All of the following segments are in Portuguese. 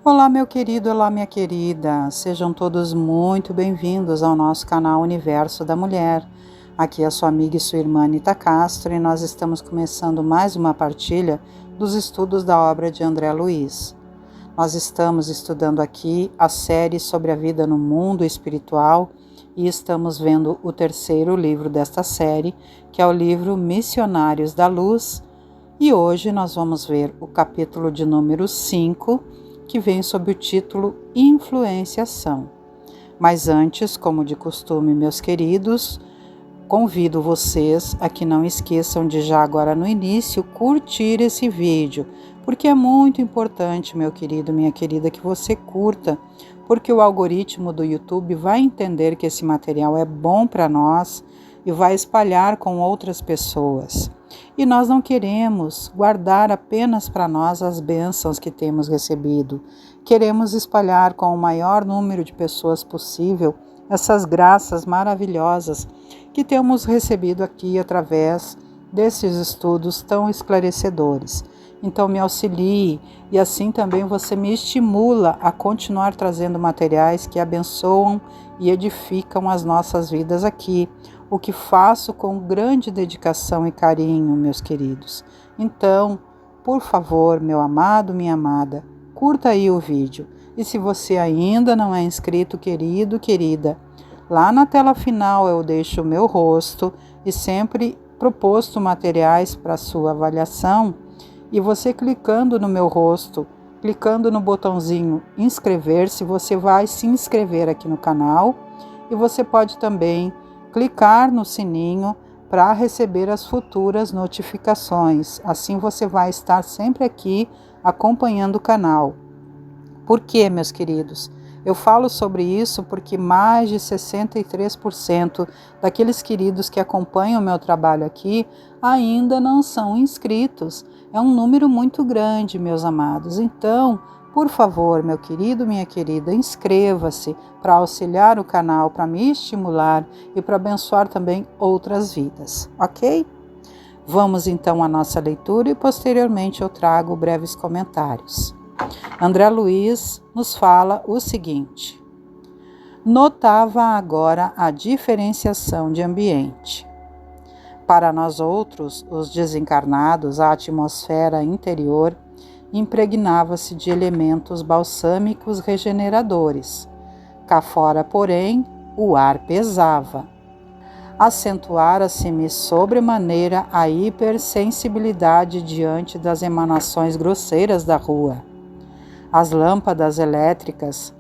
Olá, meu querido, olá, minha querida. Sejam todos muito bem-vindos ao nosso canal Universo da Mulher. Aqui é a sua amiga e sua irmã Anita Castro e nós estamos começando mais uma partilha dos estudos da obra de André Luiz. Nós estamos estudando aqui a série sobre a vida no mundo espiritual e estamos vendo o terceiro livro desta série, que é o livro Missionários da Luz. E hoje nós vamos ver o capítulo de número 5, que vem sob o título Influenciação. Mas antes, como de costume, meus queridos, convido vocês a que não esqueçam de já agora no início curtir esse vídeo, porque é muito importante, meu querido, minha querida, que você curta, porque o algoritmo do YouTube vai entender que esse material é bom para nós e vai espalhar com outras pessoas. E nós não queremos guardar apenas para nós as bênçãos que temos recebido. Queremos espalhar com o maior número de pessoas possível essas graças maravilhosas que temos recebido aqui através desses estudos tão esclarecedores. Então me auxilie e assim também você me estimula a continuar trazendo materiais que abençoam e edificam as nossas vidas aqui, o que faço com grande dedicação e carinho, meus queridos. Então, por favor, meu amado, minha amada, curta aí o vídeo. E se você ainda não é inscrito, querido, querida, lá na tela final eu deixo o meu rosto e sempre proposto materiais para sua avaliação. E você clicando no meu rosto, clicando no botãozinho inscrever-se, você vai se inscrever aqui no canal e você pode também clicar no sininho para receber as futuras notificações. Assim você vai estar sempre aqui acompanhando o canal. Por quê, meus queridos? Eu falo sobre isso porque mais de 63% daqueles queridos que acompanham o meu trabalho aqui ainda não são inscritos. É um número muito grande, meus amados. Então, por favor, meu querido, minha querida, inscreva-se para auxiliar o canal, para me estimular e para abençoar também outras vidas, ok? Vamos então à nossa leitura e posteriormente eu trago breves comentários. André Luiz nos fala o seguinte: notava agora a diferenciação de ambiente. Para nós outros, os desencarnados, a atmosfera interior impregnava-se de elementos balsâmicos regeneradores. Cá fora, porém, o ar pesava. Acentuara-se-me sobremaneira a hipersensibilidade diante das emanações grosseiras da rua. As lâmpadas elétricas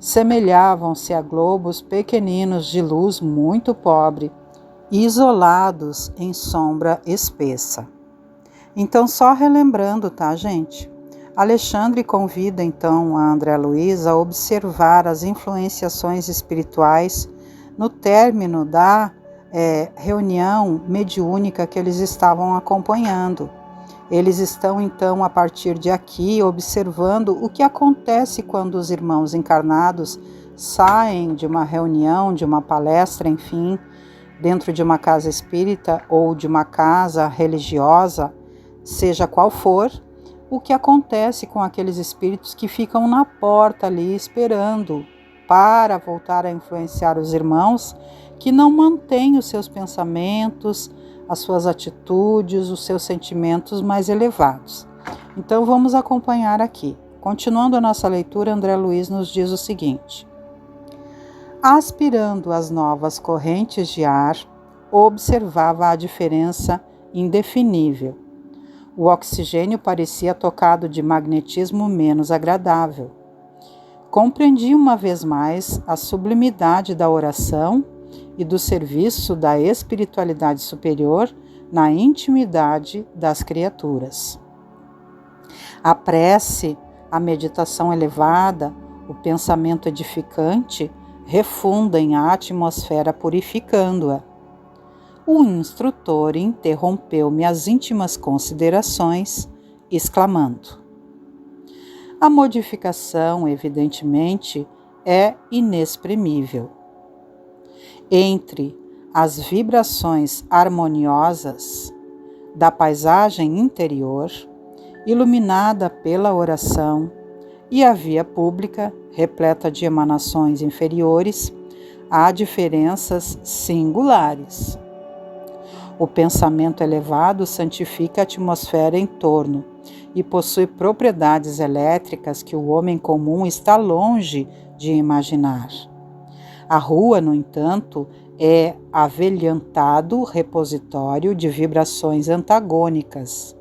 semelhavam-se a globos pequeninos de luz muito pobre, isolados em sombra espessa. Então, só relembrando, tá, gente? Alexandre convida, então, a André Luiz a observar as influenciações espirituais no término da reunião mediúnica que eles estavam acompanhando. Eles estão, então, a partir de aqui, observando o que acontece quando os irmãos encarnados saem de uma reunião, de uma palestra, enfim, dentro de uma casa espírita ou de uma casa religiosa, seja qual for, o que acontece com aqueles espíritos que ficam na porta ali esperando para voltar a influenciar os irmãos que não mantêm os seus pensamentos, as suas atitudes, os seus sentimentos mais elevados. Então vamos acompanhar aqui. Continuando a nossa leitura, André Luiz nos diz o seguinte: aspirando as novas correntes de ar, observava a diferença indefinível. O oxigênio parecia tocado de magnetismo menos agradável. Compreendi uma vez mais a sublimidade da oração e do serviço da espiritualidade superior na intimidade das criaturas. A prece, a meditação elevada, o pensamento edificante refundem a atmosfera purificando-a. O instrutor interrompeu-me as íntimas considerações, exclamando: a modificação, evidentemente, é inexprimível. Entre as vibrações harmoniosas da paisagem interior, iluminada pela oração, e a via pública, repleta de emanações inferiores, há diferenças singulares. O pensamento elevado santifica a atmosfera em torno e possui propriedades elétricas que o homem comum está longe de imaginar. A rua, no entanto, é avelhantado repositório de vibrações antagônicas,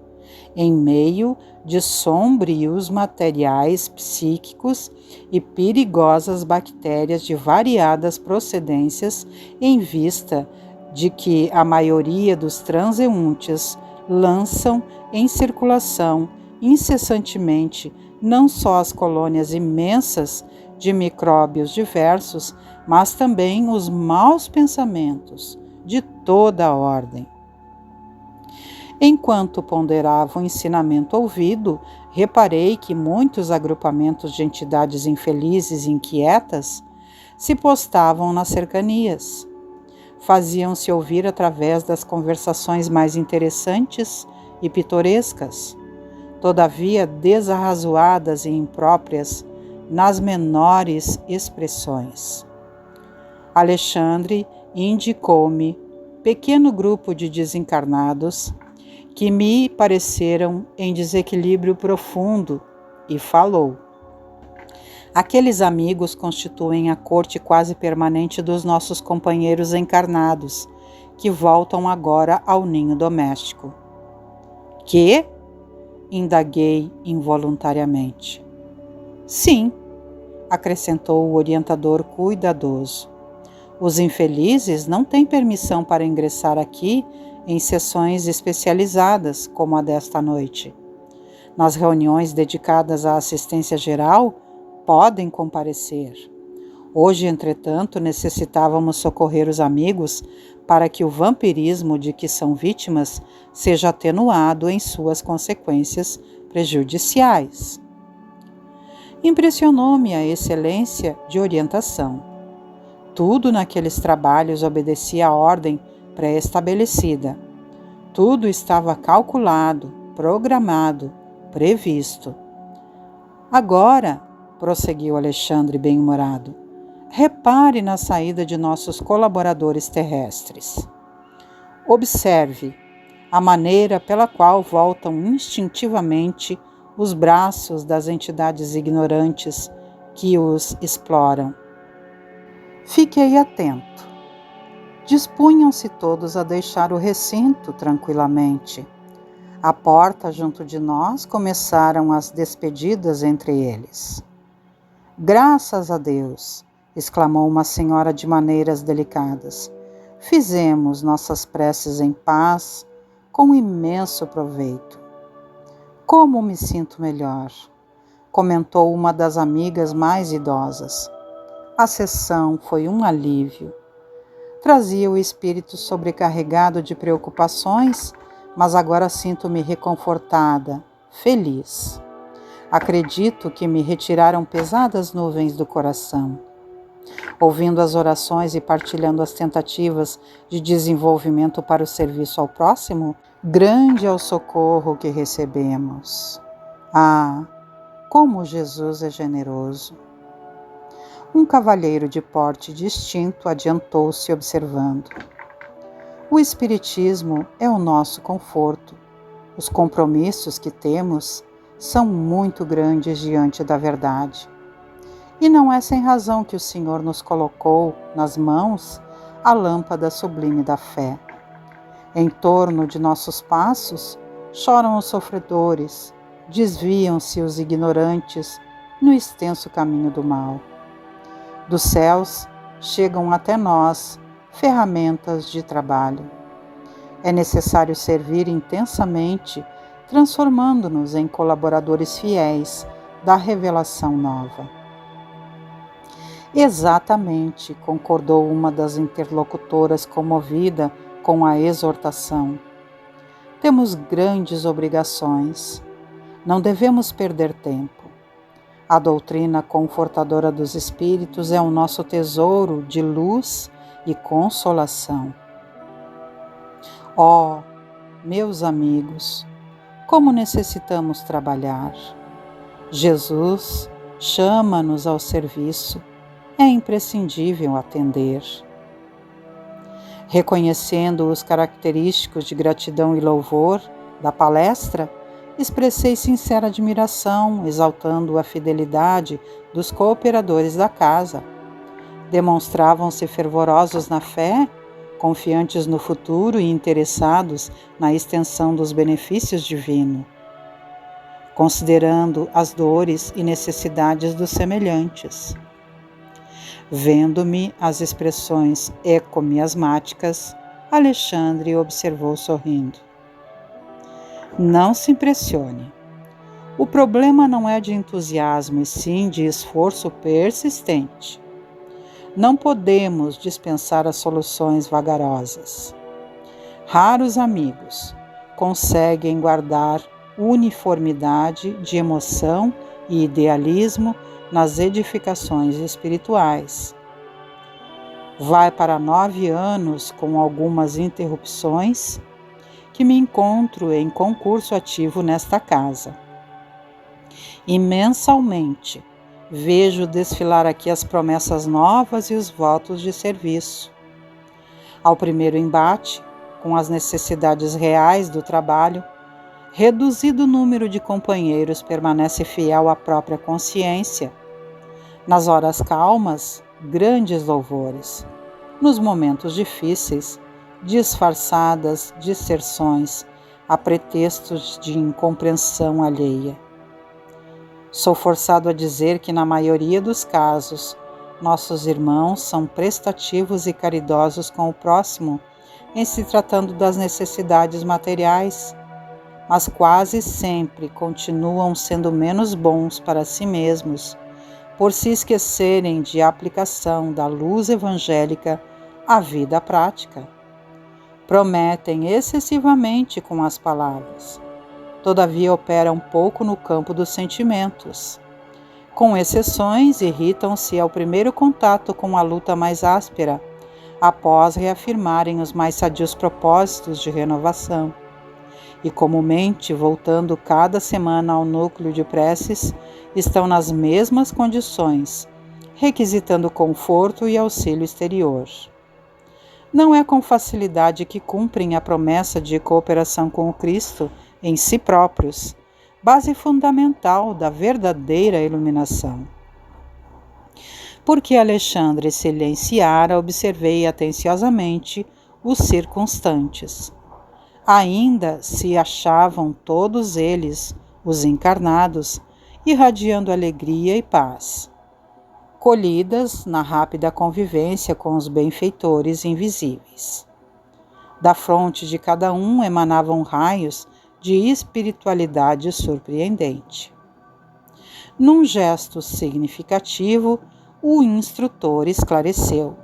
em meio de sombrios materiais psíquicos e perigosas bactérias de variadas procedências, em vista de que a maioria dos transeuntes lançam em circulação incessantemente não só as colônias imensas de micróbios diversos, mas também os maus pensamentos de toda a ordem. Enquanto ponderava o ensinamento ouvido, reparei que muitos agrupamentos de entidades infelizes e inquietas se postavam nas cercanias. Faziam-se ouvir através das conversações mais interessantes e pitorescas, todavia desarrazoadas e impróprias nas menores expressões. Alexandre indicou-me pequeno grupo de desencarnados que me pareceram em desequilíbrio profundo e falou: aqueles amigos constituem a corte quase permanente dos nossos companheiros encarnados, que voltam agora ao ninho doméstico. Que? Indaguei involuntariamente. Sim, acrescentou o orientador cuidadoso. Os infelizes não têm permissão para ingressar aqui em sessões especializadas, como a desta noite. Nas reuniões dedicadas à assistência geral, podem comparecer. Hoje, entretanto, necessitávamos socorrer os amigos para que o vampirismo de que são vítimas seja atenuado em suas consequências prejudiciais. Impressionou-me a excelência de orientação. Tudo naqueles trabalhos obedecia à ordem pré-estabelecida. Tudo estava calculado, programado, previsto. Agora, prosseguiu Alexandre bem-humorado, repare na saída de nossos colaboradores terrestres. Observe a maneira pela qual voltam instintivamente os braços das entidades ignorantes que os exploram. Fiquei atento. Dispunham-se todos a deixar o recinto tranquilamente. À porta, junto de nós, começaram as despedidas entre eles. Graças a Deus, exclamou uma senhora de maneiras delicadas. Fizemos nossas preces em paz, com imenso proveito. Como me sinto melhor, comentou uma das amigas mais idosas. A sessão foi um alívio. Trazia o espírito sobrecarregado de preocupações, mas agora sinto-me reconfortada, feliz. Acredito que me retiraram pesadas nuvens do coração. Ouvindo as orações e partilhando as tentativas de desenvolvimento para o serviço ao próximo, grande é o socorro que recebemos. Ah, como Jesus é generoso! Um cavalheiro de porte distinto adiantou-se observando. O Espiritismo é o nosso conforto. Os compromissos que temos são muito grandes diante da verdade. E não é sem razão que o Senhor nos colocou nas mãos a lâmpada sublime da fé. Em torno de nossos passos choram os sofredores, desviam-se os ignorantes no extenso caminho do mal. Dos céus chegam até nós ferramentas de trabalho. É necessário servir intensamente, transformando-nos em colaboradores fiéis da revelação nova. Exatamente, concordou uma das interlocutoras comovida com a exortação. Temos grandes obrigações. Não devemos perder tempo. A doutrina confortadora dos espíritos é o nosso tesouro de luz e consolação. Oh, meus amigos, como necessitamos trabalhar! Jesus chama-nos ao serviço. É imprescindível atender. Reconhecendo os característicos de gratidão e louvor da palestra, expressei sincera admiração, exaltando a fidelidade dos cooperadores da casa. Demonstravam-se fervorosos na fé, confiantes no futuro e interessados na extensão dos benefícios divinos, considerando as dores e necessidades dos semelhantes. Vendo-me as expressões ecomiasmáticas, Alexandre observou sorrindo. Não se impressione. O problema não é de entusiasmo, e sim de esforço persistente. Não podemos dispensar as soluções vagarosas. Raros amigos conseguem guardar uniformidade de emoção e idealismo nas edificações espirituais. Vai para 9 anos, com algumas interrupções, que me encontro em concurso ativo nesta casa. E mensalmente vejo desfilar aqui as promessas novas e os votos de serviço. Ao primeiro embate, com as necessidades reais do trabalho, reduzido número de companheiros permanece fiel à própria consciência. Nas horas calmas, grandes louvores. Nos momentos difíceis, disfarçadas disserções a pretextos de incompreensão alheia. Sou forçado a dizer que, na maioria dos casos, nossos irmãos são prestativos e caridosos com o próximo em se tratando das necessidades materiais, mas quase sempre continuam sendo menos bons para si mesmos, por se esquecerem de aplicação da luz evangélica à vida prática. Prometem excessivamente com as palavras, todavia operam pouco no campo dos sentimentos. Com exceções, irritam-se ao primeiro contato com a luta mais áspera, após reafirmarem os mais sadios propósitos de renovação. E comumente, voltando cada semana ao núcleo de preces, estão nas mesmas condições, requisitando conforto e auxílio exterior. Não é com facilidade que cumprem a promessa de cooperação com o Cristo em si próprios, base fundamental da verdadeira iluminação. Porque Alexandre silenciara, observei atenciosamente os circunstantes. Ainda se achavam todos eles, os encarnados, irradiando alegria e paz, colhidas na rápida convivência com os benfeitores invisíveis. Da fronte de cada um emanavam raios de espiritualidade surpreendente. Num gesto significativo, o instrutor esclareceu.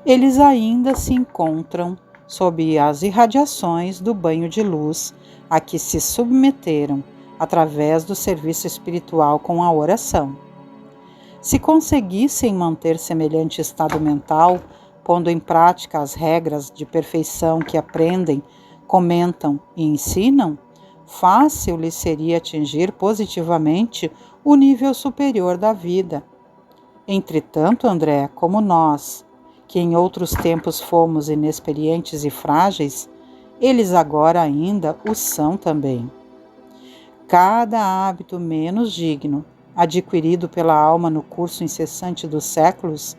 Eles ainda se encontram sob as irradiações do banho de luz a que se submeteram através do serviço espiritual com a oração. Se conseguissem manter semelhante estado mental, pondo em prática as regras de perfeição que aprendem, comentam e ensinam, fácil lhes seria atingir positivamente o nível superior da vida. Entretanto, André, como nós, que em outros tempos fomos inexperientes e frágeis, eles agora ainda o são também. Cada hábito menos digno, adquirido pela alma no curso incessante dos séculos,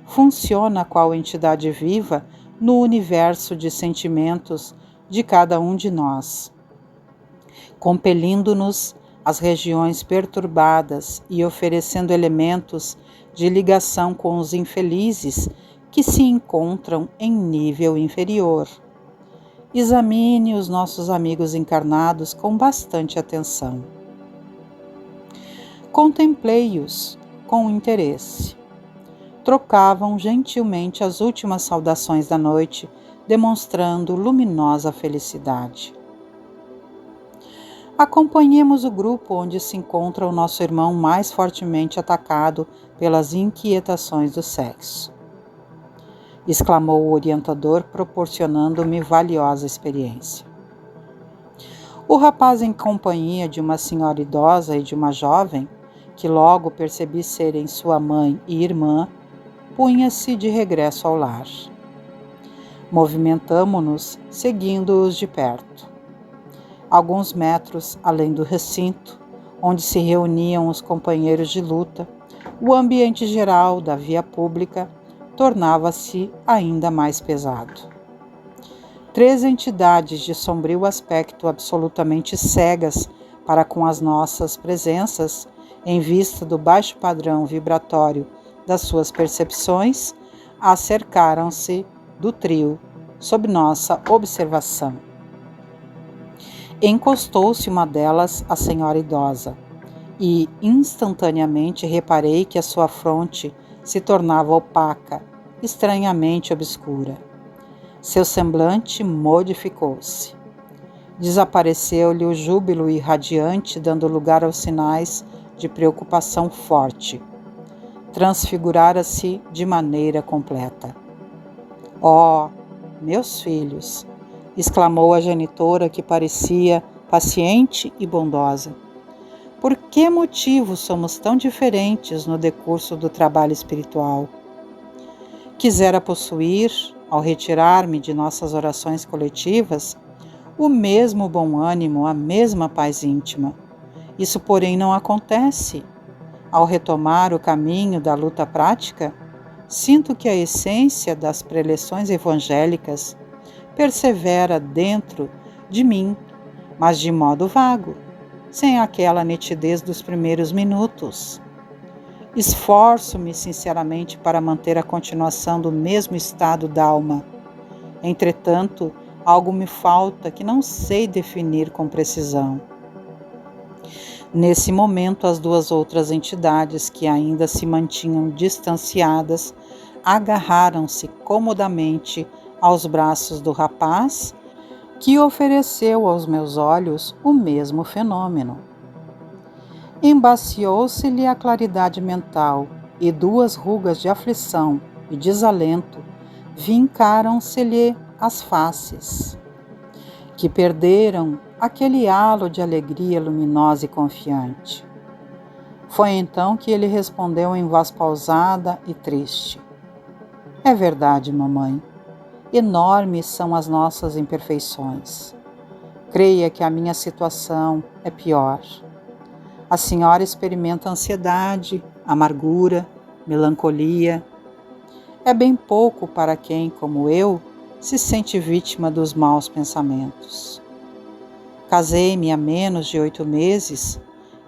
funciona qual entidade viva no universo de sentimentos de cada um de nós, compelindo-nos às regiões perturbadas e oferecendo elementos de ligação com os infelizes que se encontram em nível inferior. Examine os nossos amigos encarnados com bastante atenção. Contemplei-os com interesse. Trocavam gentilmente as últimas saudações da noite, demonstrando luminosa felicidade. Acompanhemos o grupo onde se encontra o nosso irmão mais fortemente atacado pelas inquietações do sexo, exclamou o orientador, proporcionando-me valiosa experiência. O rapaz, em companhia de uma senhora idosa e de uma jovem, que logo percebi serem sua mãe e irmã, punha-se de regresso ao lar. Movimentamo-nos, seguindo-os de perto. Alguns metros além do recinto, onde se reuniam os companheiros de luta, o ambiente geral da via pública tornava-se ainda mais pesado. 3 entidades de sombrio aspecto, absolutamente cegas para com as nossas presenças, em vista do baixo padrão vibratório das suas percepções, acercaram-se do trio sob nossa observação. Encostou-se uma delas à senhora idosa e instantaneamente reparei que a sua fronte se tornava opaca, estranhamente obscura. Seu semblante modificou-se. Desapareceu-lhe o júbilo irradiante, dando lugar aos sinais de preocupação forte. Transfigurara-se de maneira completa. "Oh, meus filhos!" exclamou a genitora, que parecia paciente e bondosa. "Por que motivo somos tão diferentes no decurso do trabalho espiritual? Quisera possuir, ao retirar-me de nossas orações coletivas, o mesmo bom ânimo, a mesma paz íntima. Isso, porém, não acontece. Ao retomar o caminho da luta prática, sinto que a essência das preleções evangélicas persevera dentro de mim, mas de modo vago, sem aquela nitidez dos primeiros minutos. Esforço-me sinceramente para manter a continuação do mesmo estado d'alma. Entretanto, algo me falta que não sei definir com precisão." Nesse momento, as 2 outras entidades, que ainda se mantinham distanciadas, agarraram-se comodamente aos braços do rapaz, que ofereceu aos meus olhos o mesmo fenômeno. Embaciou-se-lhe a claridade mental e 2 rugas de aflição e desalento vincaram-se-lhe as faces, que perderam aquele halo de alegria luminosa e confiante. Foi então que ele respondeu em voz pausada e triste: "É verdade, mamãe. Enormes são as nossas imperfeições. Creia que a minha situação é pior. A senhora experimenta ansiedade, amargura, melancolia. É bem pouco para quem, como eu, se sente vítima dos maus pensamentos. Casei-me há menos de 8 meses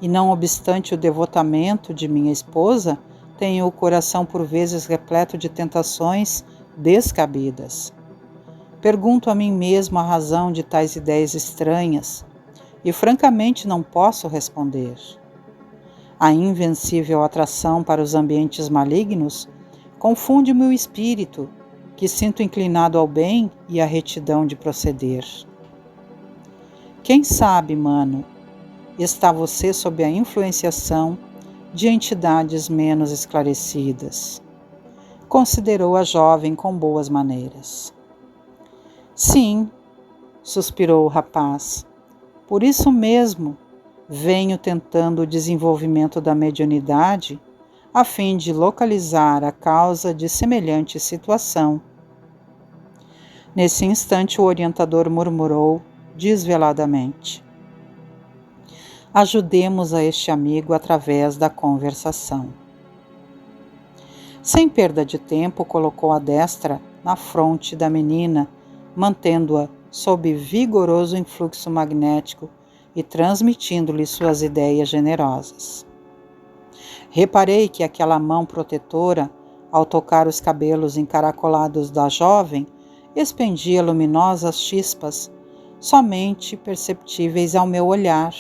e, não obstante o devotamento de minha esposa, tenho o coração por vezes repleto de tentações descabidas. Pergunto a mim mesmo a razão de tais ideias estranhas e francamente não posso responder. A invencível atração para os ambientes malignos confunde meu espírito, que sinto inclinado ao bem e à retidão de proceder. Quem sabe, mano, está você sob a influenciação de entidades menos esclarecidas?" Considerou a jovem com boas maneiras. "Sim", suspirou o rapaz, "por isso mesmo venho tentando o desenvolvimento da mediunidade a fim de localizar a causa de semelhante situação." Nesse instante, o orientador murmurou desveladamente: "Ajudemos a este amigo através da conversação." Sem perda de tempo, colocou a destra na fronte da menina, mantendo-a sob vigoroso influxo magnético e transmitindo-lhe suas ideias generosas. Reparei que aquela mão protetora, ao tocar os cabelos encaracolados da jovem, expendia luminosas chispas, somente perceptíveis ao meu olhar.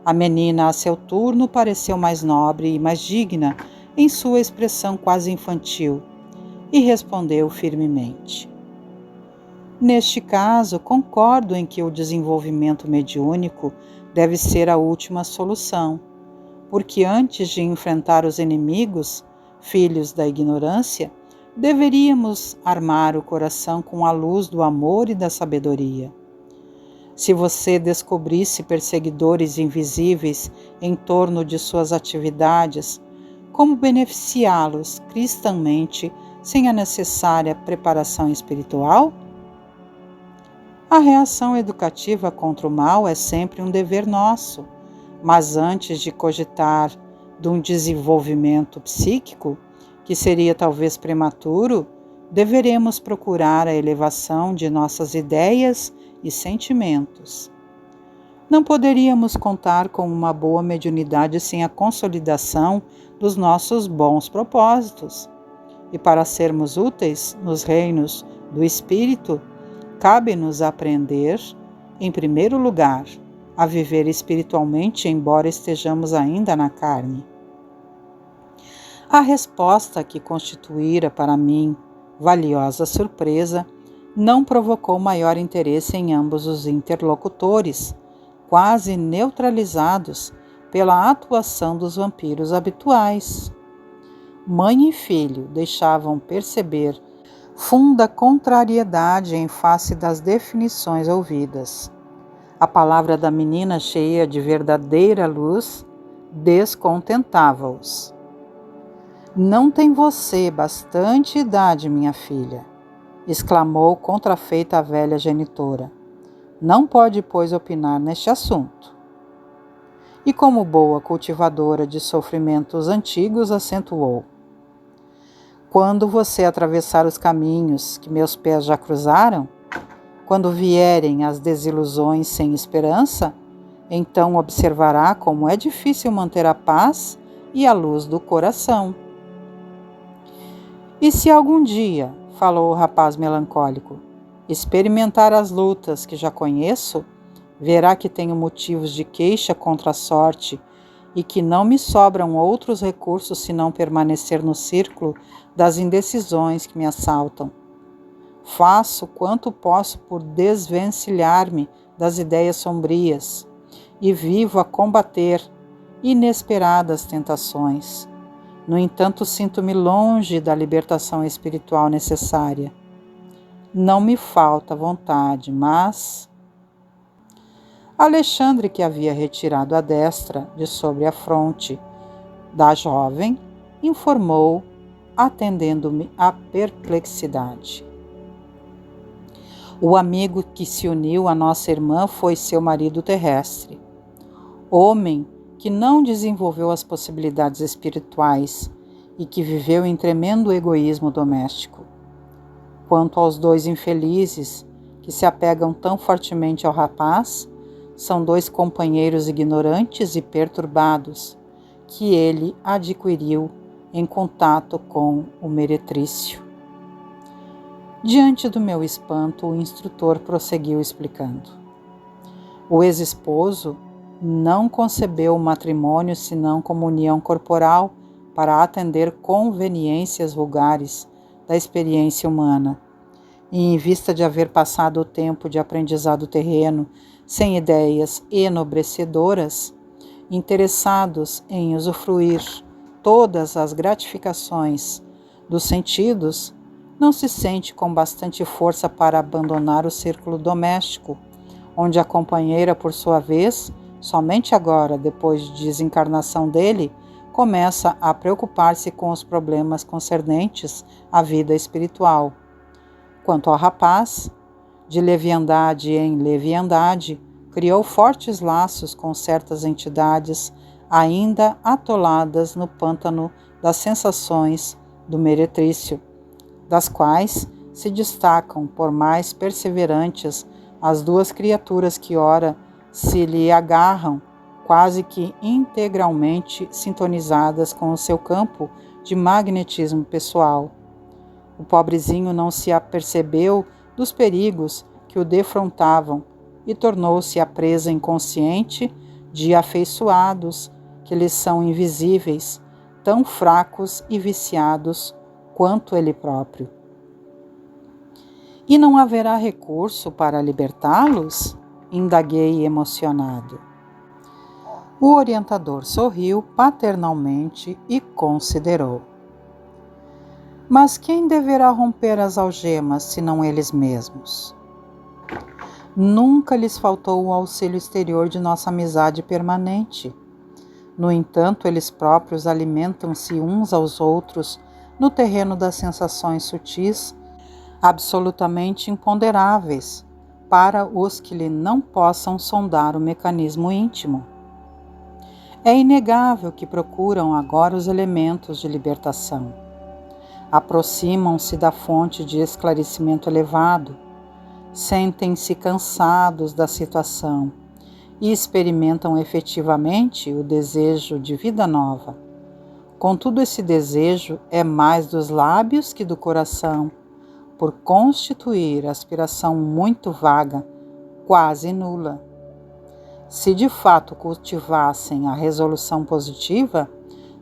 A menina, a seu turno, pareceu mais nobre e mais digna em sua expressão quase infantil, e respondeu firmemente: "Neste caso, concordo em que o desenvolvimento mediúnico deve ser a última solução, porque antes de enfrentar os inimigos, filhos da ignorância, deveríamos armar o coração com a luz do amor e da sabedoria. Se você descobrisse perseguidores invisíveis em torno de suas atividades, como beneficiá-los cristãmente sem a necessária preparação espiritual? A reação educativa contra o mal é sempre um dever nosso, mas antes de cogitar de um desenvolvimento psíquico, que seria talvez prematuro, deveremos procurar a elevação de nossas ideias e sentimentos. Não poderíamos contar com uma boa mediunidade sem a consolidação dos nossos bons propósitos. E para sermos úteis nos reinos do Espírito, cabe-nos aprender, em primeiro lugar, a viver espiritualmente, embora estejamos ainda na carne. A resposta que constituíra para mim valiosa surpresa não provocou maior interesse em ambos os interlocutores, quase neutralizados pela atuação dos vampiros habituais. Mãe e filho deixavam perceber funda contrariedade em face das definições ouvidas. A palavra da menina, cheia de verdadeira luz, descontentava-os. Não tem você bastante idade, minha filha, exclamou contrafeita a velha genitora. Não pode, pois, opinar neste assunto. E como boa cultivadora de sofrimentos antigos, acentuou: quando você atravessar os caminhos que meus pés já cruzaram, quando vierem as desilusões sem esperança, então observará como é difícil manter a paz e a luz do coração. E se algum dia, falou o rapaz melancólico, experimentar as lutas que já conheço, verá que tenho motivos de queixa contra a sorte e que não me sobram outros recursos senão permanecer no círculo das indecisões que me assaltam. Faço quanto posso por desvencilhar-me das ideias sombrias e vivo a combater inesperadas tentações. No entanto, sinto-me longe da libertação espiritual necessária. Não me falta vontade, mas... Alexandre, que havia retirado a destra de sobre a fronte da jovem, informou, atendendo-me à perplexidade. O amigo que se uniu à nossa irmã foi seu marido terrestre, homem que não desenvolveu as possibilidades espirituais e que viveu em tremendo egoísmo doméstico. Quanto aos dois infelizes que se apegam tão fortemente ao rapaz, são dois companheiros ignorantes e perturbados que ele adquiriu em contato com o meretrício. Diante do meu espanto, o instrutor prosseguiu explicando. O ex-esposo não concebeu o matrimônio senão como união corporal para atender conveniências vulgares da experiência humana. E em vista de haver passado o tempo de aprendizado terreno sem ideias enobrecedoras, interessados em usufruir todas as gratificações dos sentidos, não se sente com bastante força para abandonar o círculo doméstico, onde a companheira, por sua vez, somente agora, depois de desencarnação dele, começa a preocupar-se com os problemas concernentes à vida espiritual. Quanto ao rapaz, de leviandade em leviandade, criou fortes laços com certas entidades ainda atoladas no pântano das sensações do meretrício, das quais se destacam por mais perseverantes as duas criaturas que ora se lhe agarram, quase que integralmente sintonizadas com o seu campo de magnetismo pessoal. O pobrezinho não se apercebeu dos perigos que o defrontavam e tornou-se a presa inconsciente de afeiçoados que lhe são invisíveis, tão fracos e viciados quanto ele próprio. E não haverá recurso para libertá-los? Indaguei emocionado. O orientador sorriu paternalmente e considerou. Mas quem deverá romper as algemas, senão eles mesmos? Nunca lhes faltou o auxílio exterior de nossa amizade permanente. No entanto, eles próprios alimentam-se uns aos outros no terreno das sensações sutis, absolutamente imponderáveis, para os que lhe não possam sondar o mecanismo íntimo. É inegável que procuram agora os elementos de libertação. Aproximam-se da fonte de esclarecimento elevado, sentem-se cansados da situação e experimentam efetivamente o desejo de vida nova. Contudo, esse desejo é mais dos lábios que do coração, por constituir aspiração muito vaga, quase nula. Se de fato cultivassem a resolução positiva,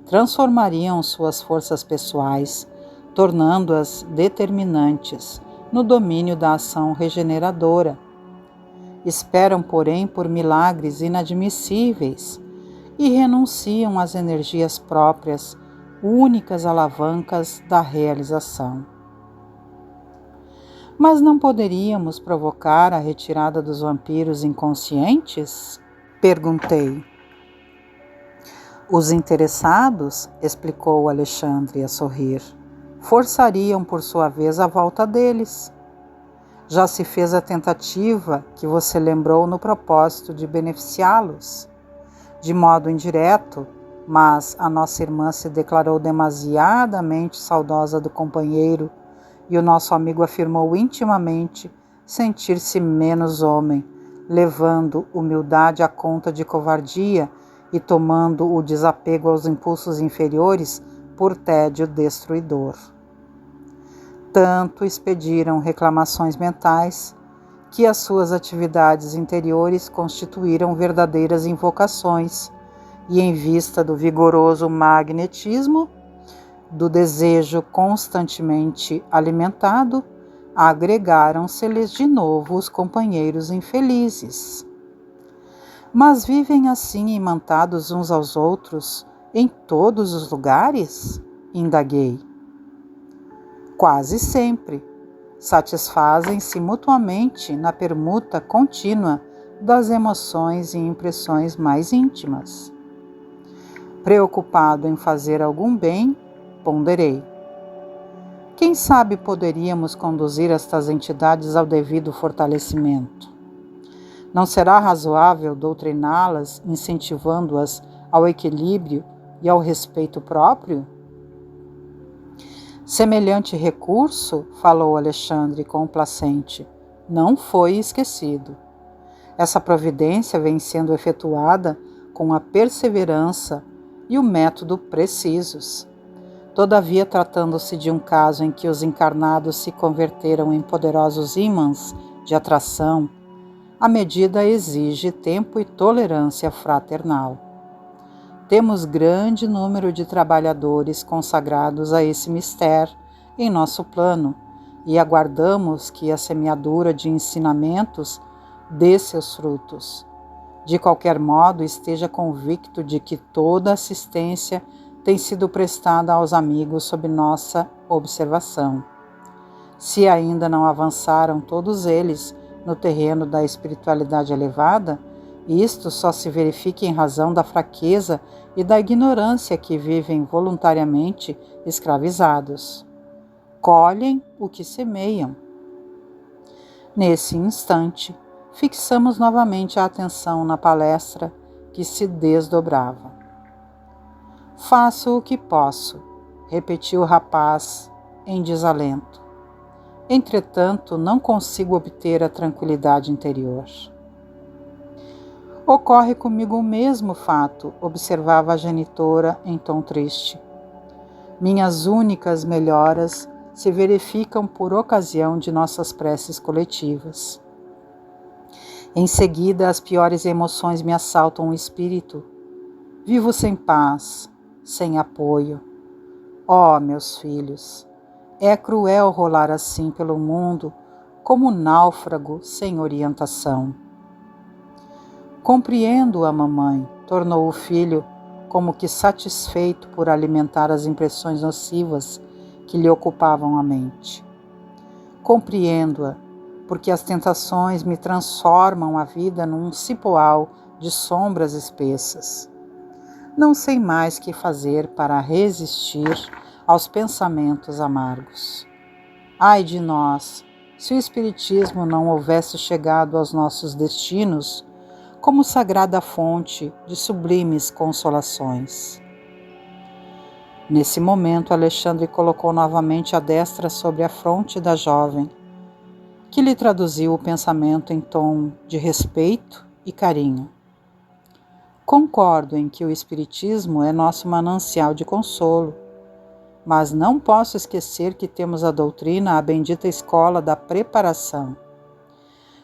transformariam suas forças pessoais, tornando-as determinantes no domínio da ação regeneradora. Esperam, porém, por milagres inadmissíveis e renunciam às energias próprias, únicas alavancas da realização. Mas não poderíamos provocar a retirada dos vampiros inconscientes? Perguntei. Os interessados, explicou Alexandre a sorrir, forçariam por sua vez a volta deles. Já se fez a tentativa que você lembrou no propósito de beneficiá-los. De modo indireto, mas a nossa irmã se declarou demasiadamente saudosa do companheiro e o nosso amigo afirmou intimamente sentir-se menos homem, levando humildade à conta de covardia e tomando o desapego aos impulsos inferiores por tédio destruidor. Tanto expediram reclamações mentais que as suas atividades interiores constituíram verdadeiras invocações e, em vista do vigoroso magnetismo, do desejo constantemente alimentado, agregaram-se-lhes de novo os companheiros infelizes. Mas vivem assim imantados uns aos outros em todos os lugares? Indaguei. Quase sempre. Satisfazem-se mutuamente na permuta contínua das emoções e impressões mais íntimas. Preocupado em fazer algum bem, ponderei. Quem sabe poderíamos conduzir estas entidades ao devido fortalecimento? Não será razoável doutriná-las, incentivando-as ao equilíbrio e ao respeito próprio? Semelhante recurso, falou Alexandre complacente, não foi esquecido. Essa providência vem sendo efetuada com a perseverança e o método precisos. Todavia, tratando-se de um caso em que os encarnados se converteram em poderosos ímãs de atração, a medida exige tempo e tolerância fraternal. Temos grande número de trabalhadores consagrados a esse mistério em nosso plano e aguardamos que a semeadura de ensinamentos dê seus frutos. De qualquer modo, esteja convicto de que toda assistência tem sido prestada aos amigos sob nossa observação. Se ainda não avançaram todos eles no terreno da espiritualidade elevada, isto só se verifica em razão da fraqueza e da ignorância que vivem voluntariamente escravizados. Colhem o que semeiam. Nesse instante, fixamos novamente a atenção na palestra que se desdobrava. Faço o que posso, repetiu o rapaz em desalento. Entretanto, não consigo obter a tranquilidade interior. Ocorre comigo o mesmo fato, observava a genitora em tom triste. Minhas únicas melhoras se verificam por ocasião de nossas preces coletivas. Em seguida, as piores emoções me assaltam o espírito. Vivo sem paz, sem apoio. Ó, meus filhos, é cruel rolar assim pelo mundo, como um náufrago sem orientação. Compreendo-a, mamãe, tornou o filho, como que satisfeito por alimentar as impressões nocivas que lhe ocupavam a mente. Compreendo-a, porque as tentações me transformam a vida num cipoal de sombras espessas. Não sei mais que fazer para resistir aos pensamentos amargos. Ai de nós, se o Espiritismo não houvesse chegado aos nossos destinos como sagrada fonte de sublimes consolações. Nesse momento, Alexandre colocou novamente a destra sobre a fronte da jovem, que lhe traduziu o pensamento em tom de respeito e carinho. Concordo em que o Espiritismo é nosso manancial de consolo, mas não posso esquecer que temos a doutrina, a bendita escola da preparação.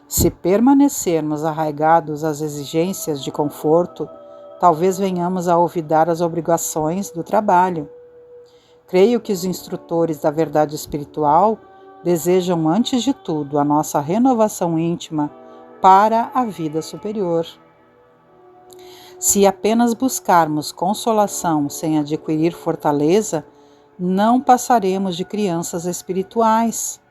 Se permanecermos arraigados às exigências de conforto, talvez venhamos a olvidar as obrigações do trabalho. Creio que os instrutores da verdade espiritual desejam, antes de tudo, a nossa renovação íntima para a vida superior. Se apenas buscarmos consolação sem adquirir fortaleza, não passaremos de crianças espirituais.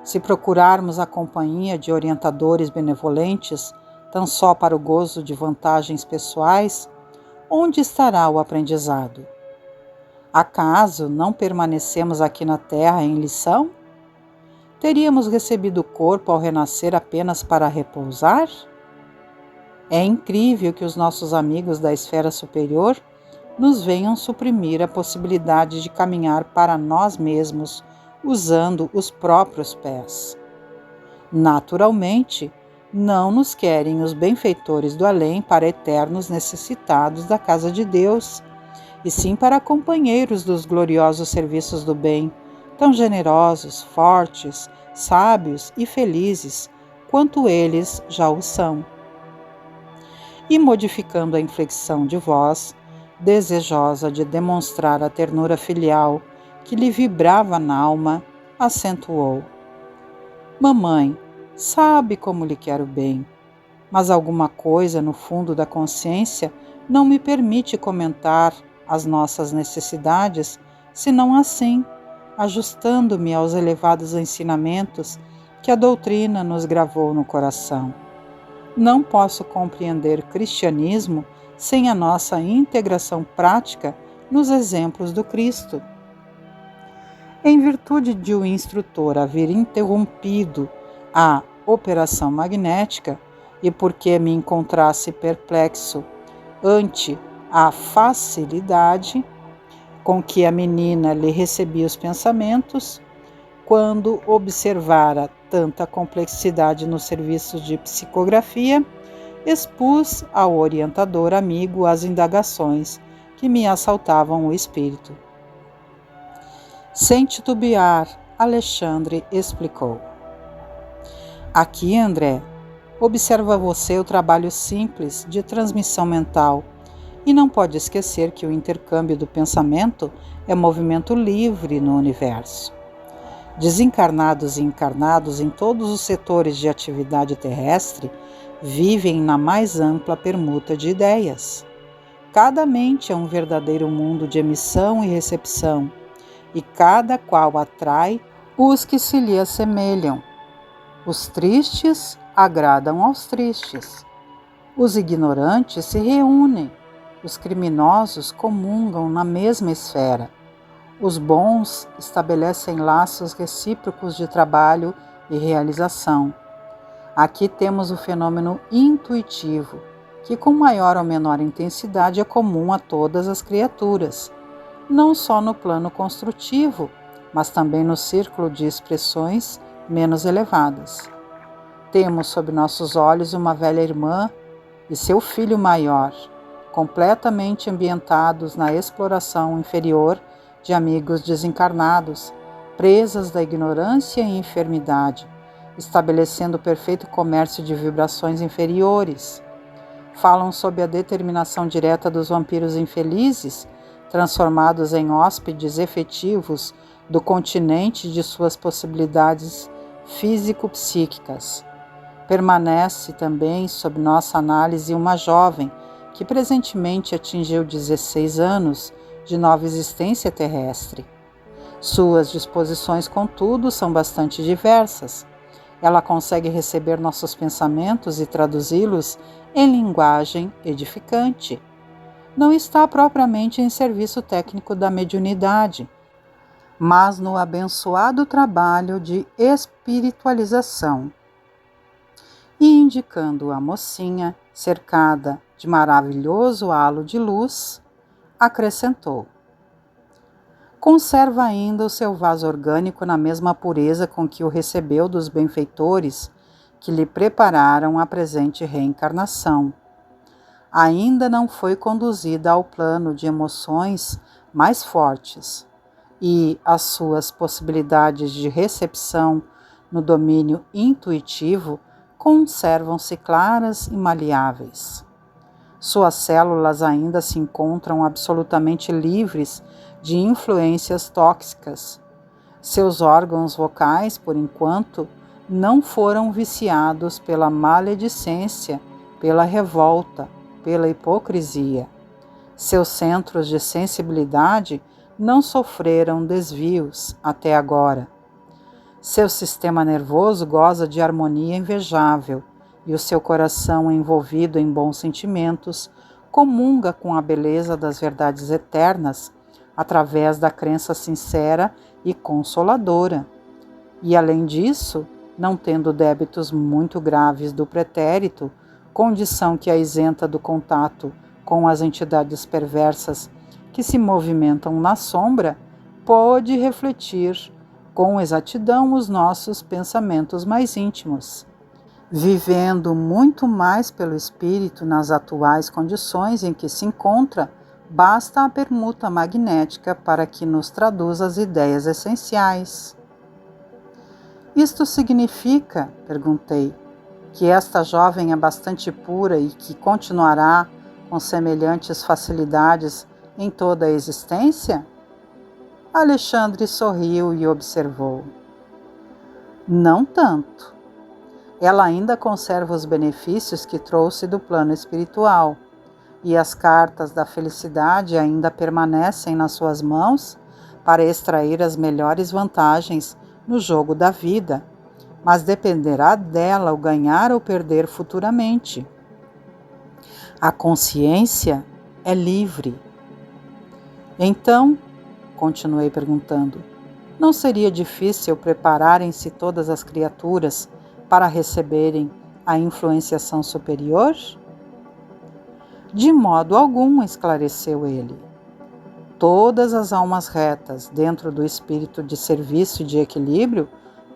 Se procurarmos a companhia de orientadores benevolentes, tão só para o gozo de vantagens pessoais, onde estará o aprendizado? Acaso não permanecemos aqui na Terra em lição? Teríamos recebido o corpo ao renascer apenas para repousar? É incrível que os nossos amigos da esfera superior nos venham suprimir a possibilidade de caminhar para nós mesmos, usando os próprios pés. Naturalmente, não nos querem os benfeitores do além para eternos necessitados da casa de Deus, e sim para companheiros dos gloriosos serviços do bem, tão generosos, fortes, sábios e felizes, quanto eles já o são. E modificando a inflexão de voz, desejosa de demonstrar a ternura filial que lhe vibrava na alma, acentuou: Mamãe, sabe como lhe quero bem, mas alguma coisa no fundo da consciência não me permite comentar as nossas necessidades, senão assim, ajustando-me aos elevados ensinamentos que a doutrina nos gravou no coração. Não posso compreender cristianismo sem a nossa integração prática nos exemplos do Cristo. Em virtude de o instrutor haver interrompido a operação magnética e porque me encontrasse perplexo ante a facilidade com que a menina lhe recebia os pensamentos, quando observara tanta complexidade no serviço de psicografia, expus ao orientador amigo as indagações que me assaltavam o espírito. Sem titubear, Alexandre explicou. Aqui, André, observa você o trabalho simples de transmissão mental e não pode esquecer que o intercâmbio do pensamento é movimento livre no universo. Desencarnados e encarnados em todos os setores de atividade terrestre vivem na mais ampla permuta de ideias. Cada mente é um verdadeiro mundo de emissão e recepção, e cada qual atrai os que se lhe assemelham. Os tristes agradam aos tristes. Os ignorantes se reúnem. Os criminosos comungam na mesma esfera. Os bons estabelecem laços recíprocos de trabalho e realização. Aqui temos o fenômeno intuitivo, que com maior ou menor intensidade é comum a todas as criaturas, não só no plano construtivo, mas também no círculo de expressões menos elevadas. Temos sob nossos olhos uma velha irmã e seu filho maior, completamente ambientados na exploração inferior de amigos desencarnados, presas da ignorância e enfermidade, estabelecendo perfeito comércio de vibrações inferiores. Falam sob a determinação direta dos vampiros infelizes, transformados em hóspedes efetivos do continente de suas possibilidades físico-psíquicas. Permanece também sob nossa análise uma jovem que presentemente atingiu 16 anos de nova existência terrestre. Suas disposições, contudo, são bastante diversas. Ela consegue receber nossos pensamentos e traduzi-los em linguagem edificante. Não está propriamente em serviço técnico da mediunidade, mas no abençoado trabalho de espiritualização. E indicando a mocinha, cercada de maravilhoso halo de luz, acrescentou: conserva ainda o seu vaso orgânico na mesma pureza com que o recebeu dos benfeitores que lhe prepararam a presente reencarnação. Ainda não foi conduzida ao plano de emoções mais fortes, e as suas possibilidades de recepção no domínio intuitivo conservam-se claras e maleáveis. Suas células ainda se encontram absolutamente livres de influências tóxicas. Seus órgãos vocais, por enquanto, não foram viciados pela maledicência, pela revolta, pela hipocrisia. Seus centros de sensibilidade não sofreram desvios até agora. Seu sistema nervoso goza de harmonia invejável e o seu coração, envolvido em bons sentimentos, comunga com a beleza das verdades eternas através da crença sincera e consoladora. E, além disso, não tendo débitos muito graves do pretérito, condição que a isenta do contato com as entidades perversas que se movimentam na sombra, pode refletir com exatidão os nossos pensamentos mais íntimos. Vivendo muito mais pelo espírito nas atuais condições em que se encontra, basta a permuta magnética para que nos traduza as ideias essenciais. Isto significa, perguntei, que esta jovem é bastante pura e que continuará com semelhantes facilidades em toda a existência? Alexandre sorriu e observou. Não tanto. Ela ainda conserva os benefícios que trouxe do plano espiritual, e as cartas da felicidade ainda permanecem nas suas mãos para extrair as melhores vantagens no jogo da vida, mas dependerá dela o ganhar ou perder futuramente. A consciência é livre. Então, continuei perguntando, não seria difícil prepararem-se todas as criaturas para receberem a influenciação superior? De modo algum, esclareceu ele. Todas as almas retas, dentro do espírito de serviço e de equilíbrio,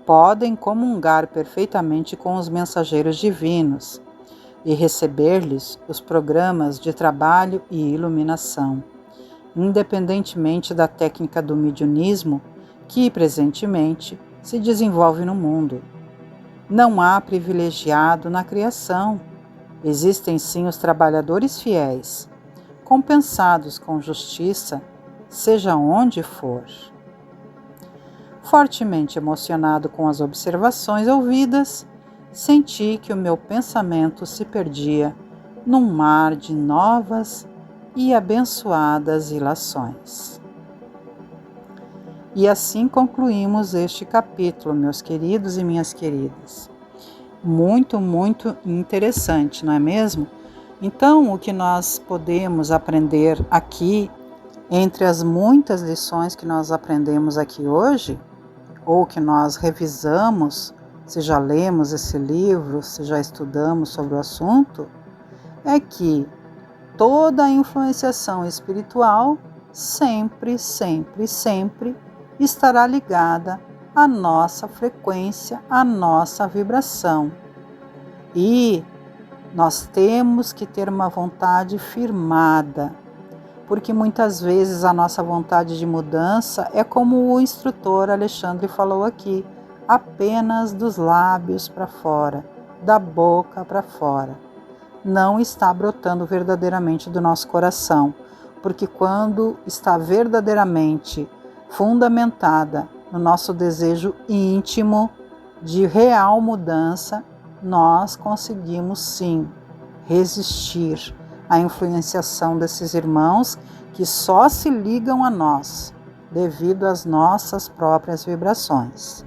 podem comungar perfeitamente com os mensageiros divinos e receber-lhes os programas de trabalho e iluminação, independentemente da técnica do mediunismo que, presentemente, se desenvolve no mundo. Não há privilegiado na criação. Existem sim os trabalhadores fiéis, compensados com justiça, seja onde for. Fortemente emocionado com as observações ouvidas, senti que o meu pensamento se perdia num mar de novas e abençoadas ilações. E assim concluímos este capítulo, meus queridos e minhas queridas. Muito, muito interessante, não é mesmo? Então, o que nós podemos aprender aqui, entre as muitas lições que nós aprendemos aqui hoje, ou que nós revisamos, se já lemos esse livro, se já estudamos sobre o assunto, é que toda a influenciação espiritual sempre, sempre, sempre estará ligada à nossa frequência, à nossa vibração. E nós temos que ter uma vontade firmada, porque muitas vezes a nossa vontade de mudança é como o instrutor Alexandre falou aqui, apenas dos lábios para fora, da boca para fora. Não está brotando verdadeiramente do nosso coração, porque quando está verdadeiramente fundamentada no nosso desejo íntimo de real mudança, nós conseguimos sim resistir à influenciação desses irmãos que só se ligam a nós devido às nossas próprias vibrações.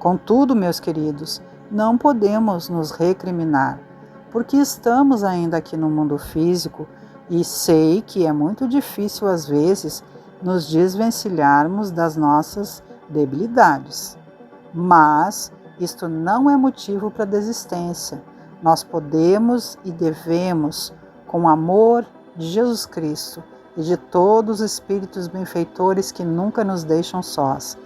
Contudo, meus queridos, não podemos nos recriminar, porque estamos ainda aqui no mundo físico e sei que é muito difícil às vezes nos desvencilharmos das nossas debilidades. Mas isto não é motivo para desistência. Nós podemos e devemos, com o amor de Jesus Cristo e de todos os espíritos benfeitores que nunca nos deixam sós,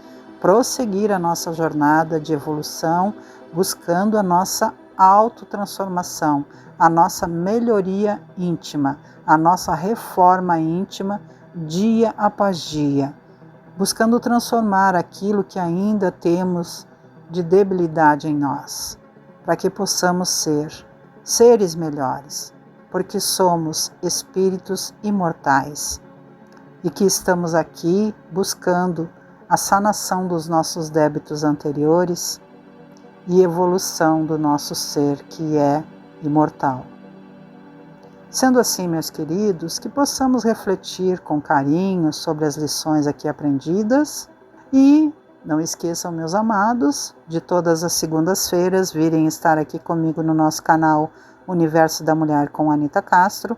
prosseguir a nossa jornada de evolução, buscando a nossa autotransformação, a nossa melhoria íntima, a nossa reforma íntima, dia após dia, buscando transformar aquilo que ainda temos de debilidade em nós, para que possamos ser seres melhores, porque somos espíritos imortais e que estamos aqui buscando a sanação dos nossos débitos anteriores e evolução do nosso ser que é imortal. Sendo assim, meus queridos, que possamos refletir com carinho sobre as lições aqui aprendidas e não esqueçam, meus amados, de todas as segundas-feiras virem estar aqui comigo no nosso canal Universo da Mulher com Anita Castro,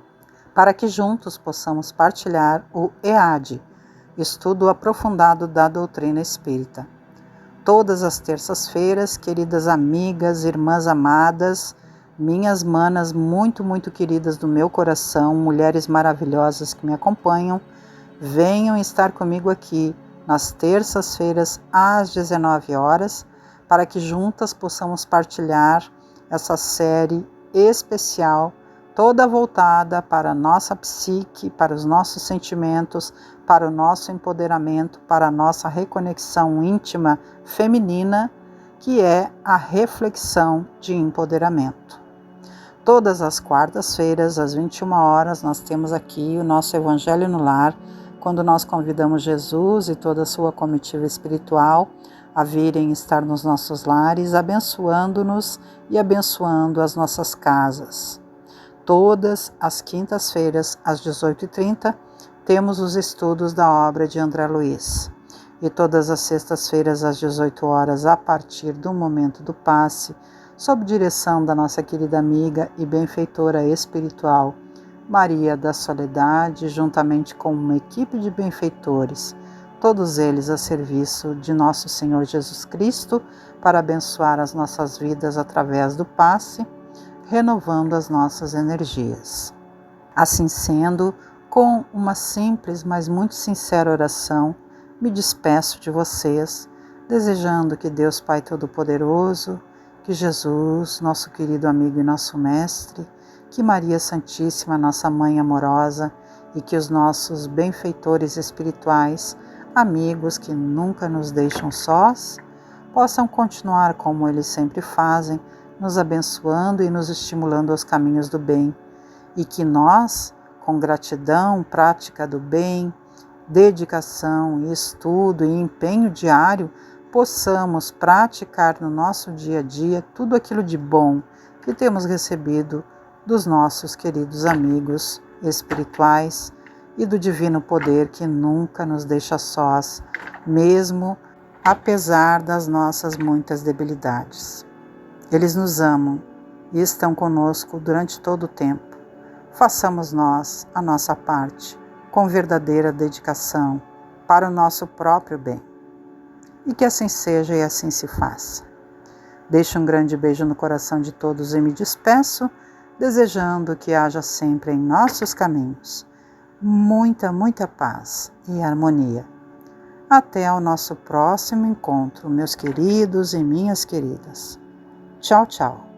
para que juntos possamos partilhar o EAD, Estudo Aprofundado da Doutrina Espírita. Todas as terças-feiras, queridas amigas, irmãs amadas, minhas manas muito, muito queridas do meu coração, mulheres maravilhosas que me acompanham, venham estar comigo aqui nas terças-feiras às 19 horas, para que juntas possamos partilhar essa série especial, toda voltada para a nossa psique, para os nossos sentimentos, para o nosso empoderamento, para a nossa reconexão íntima feminina, que é a reflexão de empoderamento. Todas as quartas-feiras, às 21 horas, nós temos aqui o nosso Evangelho no Lar, quando nós convidamos Jesus e toda a sua comitiva espiritual a virem estar nos nossos lares, abençoando-nos e abençoando as nossas casas. Todas as quintas-feiras, às 18h30, temos os estudos da obra de André Luiz. E todas as sextas-feiras, às 18 horas, a partir do momento do passe, sob direção da nossa querida amiga e benfeitora espiritual, Maria da Soledade, juntamente com uma equipe de benfeitores, todos eles a serviço de nosso Senhor Jesus Cristo, para abençoar as nossas vidas através do passe, renovando as nossas energias. Assim sendo, com uma simples, mas muito sincera oração, me despeço de vocês, desejando que Deus Pai Todo-Poderoso, que Jesus, nosso querido amigo e nosso mestre, que Maria Santíssima, nossa Mãe amorosa, e que os nossos benfeitores espirituais, amigos que nunca nos deixam sós, possam continuar como eles sempre fazem, nos abençoando e nos estimulando aos caminhos do bem, e que nós, com gratidão, prática do bem, dedicação, estudo e empenho diário, possamos praticar no nosso dia a dia tudo aquilo de bom que temos recebido dos nossos queridos amigos espirituais e do divino poder que nunca nos deixa sós, mesmo apesar das nossas muitas debilidades. Eles nos amam e estão conosco durante todo o tempo. Façamos nós a nossa parte, com verdadeira dedicação, para o nosso próprio bem. E que assim seja e assim se faça. Deixo um grande beijo no coração de todos e me despeço, desejando que haja sempre em nossos caminhos muita, muita paz e harmonia. Até ao nosso próximo encontro, meus queridos e minhas queridas. Tchau, tchau.